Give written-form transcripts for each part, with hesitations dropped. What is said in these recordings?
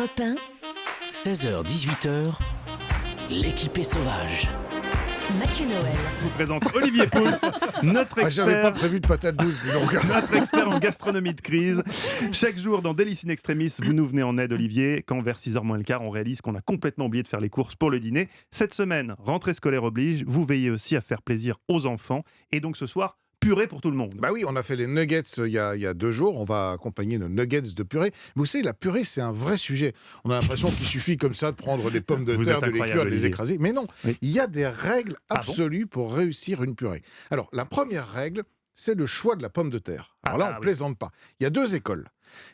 Europe 1, 16h-18h, l'équipe est sauvage. Mathieu Noël. Je vous présente Olivier Pouls, notre expert. J'avais pas prévu de patate douce, dis donc. Notre expert en gastronomie de crise. Chaque jour dans Délices in Extremis, vous nous venez en aide, Olivier, quand vers 6h moins le quart, on réalise qu'on a complètement oublié de faire les courses pour le dîner. Cette semaine, rentrée scolaire oblige, vous veillez aussi à faire plaisir aux enfants. Et donc ce soir, purée pour tout le monde. Bah oui, on a fait les nuggets il y a 2 jours. On va accompagner nos nuggets de purée. Vous savez, la purée, c'est un vrai sujet. On a l'impression qu'il suffit comme ça de prendre des pommes de Vous terre, êtes de les cuire, de les Olivier. écraser. Mais non, Oui. il y a des règles Ah bon absolues pour réussir une purée. Alors, la première règle, c'est le choix de la pomme de terre. Alors là, on ne plaisante pas. Il y a 2 écoles.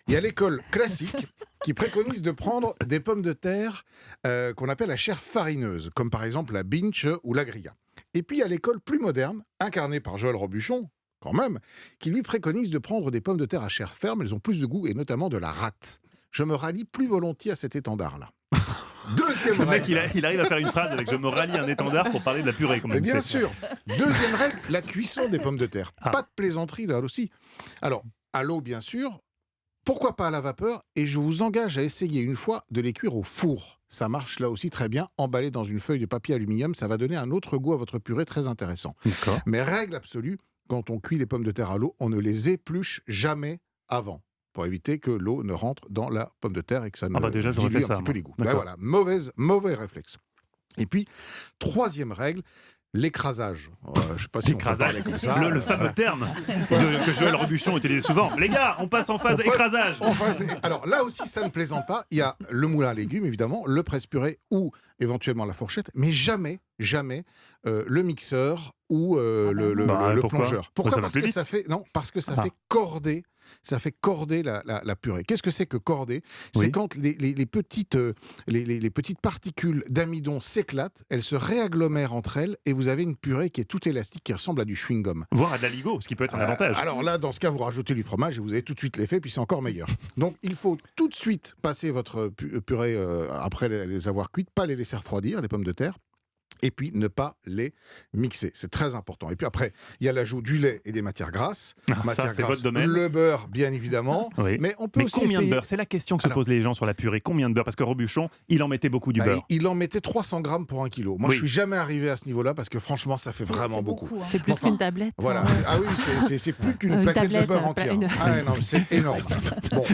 Il y a l'école classique qui préconise de prendre des pommes de terre qu'on appelle à chair farineuse, comme par exemple la binche ou la grilla. Et puis il y a l'école plus moderne, incarnée par Joël Robuchon, quand même, qui lui préconise de prendre des pommes de terre à chair ferme. Elles ont plus de goût et notamment de la rate. Je me rallie plus volontiers à cet étendard-là. Deuxième Le mec, règle. il arrive à faire une phrase avec « je me rallie à un étendard » pour parler de la purée. Quand Mais même. bien C'est- sûr. Deuxième règle, la cuisson des pommes de terre. Ah. Pas de plaisanterie là aussi. Alors, à l'eau bien sûr, pourquoi pas à la vapeur, et je vous engage à essayer une fois de les cuire au four. Ça marche là aussi très bien, emballé dans une feuille de papier aluminium, ça va donner un autre goût à votre purée très intéressant. D'accord. Mais règle absolue, quand on cuit les pommes de terre à l'eau, on ne les épluche jamais avant, pour éviter que l'eau ne rentre dans la pomme de terre et que ça ne déjà, j'aurais dilue fait ça, un petit peu moi. les goûts. Ben D'accord. voilà, mauvais réflexe. Et puis, troisième règle, l'écrasage. Je ne sais pas si on peut Écrasage. parler comme ça. Le fameux terme que Joël Robuchon utilise souvent. Les gars, on passe en phase écrasage. Alors là aussi, ça ne plaisante pas. Il y a le moulin à légumes, évidemment, le presse-purée ou éventuellement la fourchette, mais jamais le mixeur ou le pourquoi plongeur. Ça va Parce plus que vite. parce que ça fait corder. Ça fait corder la purée. Qu'est-ce que c'est que corder ? C'est Oui. quand les petites particules d'amidon s'éclatent, elles se réagglomèrent entre elles et vous avez une purée qui est toute élastique, qui ressemble à du chewing-gum. Voire à de l'aligot, ce qui peut être un avantage. Alors là, dans ce cas, vous rajoutez du fromage et vous avez tout de suite l'effet, puis c'est encore meilleur. Donc il faut tout de suite passer votre purée après les avoir cuites, pas les laisser refroidir, les pommes de terre. Et puis ne pas les mixer, c'est très important. Et puis après, il y a l'ajout du lait et des matières grasses. Ça, c'est votre domaine. Le beurre, bien évidemment. Oui. Mais on peut Mais aussi combien de essayer... beurre ? C'est la question que se Alors- posent les gens sur la purée. Combien de beurre ? Parce que Robuchon, il en mettait beaucoup du beurre. Il en mettait 300 grammes pour 1 kilo. Moi, Oui. je suis jamais arrivé à ce niveau-là parce que franchement, ça fait vraiment beaucoup. C'est plus Enfin, qu'une tablette. Voilà. hein. Ah oui, c'est plus qu'une Une plaquette de tablette, beurre entière. une- Ah ouais, non, c'est énorme. Bon.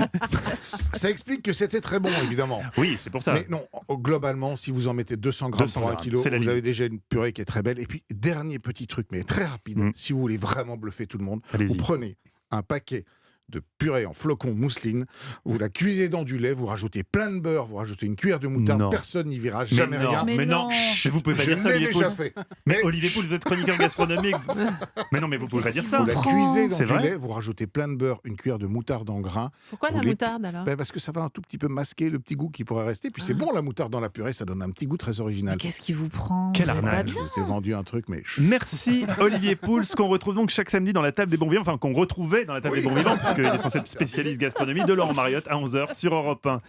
Ça explique que c'était très bon, évidemment. Oui, c'est pour ça. Mais non, globalement, si vous en mettez 200 grammes 200 pour 1 grammes, kilo, c'est la vous limite. avez déjà une purée qui est très belle. Et puis, dernier petit truc, mais très rapide, si vous voulez vraiment bluffer tout le monde, Allez-y. vous prenez un paquet de purée en flocons mousseline, vous la cuisez dans du lait, vous rajoutez plein de beurre, vous rajoutez une cuillère de moutarde, Non. personne n'y verra Mais jamais non, rien. Mais mais non, non. Mais vous pouvez pas Je dire ça, l'ai Olivier déjà Pouls. fait. Mais Olivier Pouls, vous êtes chroniqueur gastronomique. Mais non, mais vous pouvez pas dire ça. Vous la cuisez dans C'est du vrai lait, vous rajoutez plein de beurre, une cuillère de moutarde en grains. Pourquoi Vous la les- moutarde alors Ben parce que ça va un tout petit peu masquer le petit goût qui pourrait rester. Puis c'est bon la moutarde dans la purée, ça donne un petit goût très original. Mais qu'est-ce qui vous prend Quelle Vous êtes arnaque. pas Je bien. vous ai vendu un truc, mais Merci Olivier Pouls, qu'on retrouve donc chaque samedi dans la table des bons vivants, enfin qu'on retrouvait dans la table des bons vivants, puisqu'il est censé être spécialiste gastronomie, de Laurent Mariotte à 11h sur Europe 1.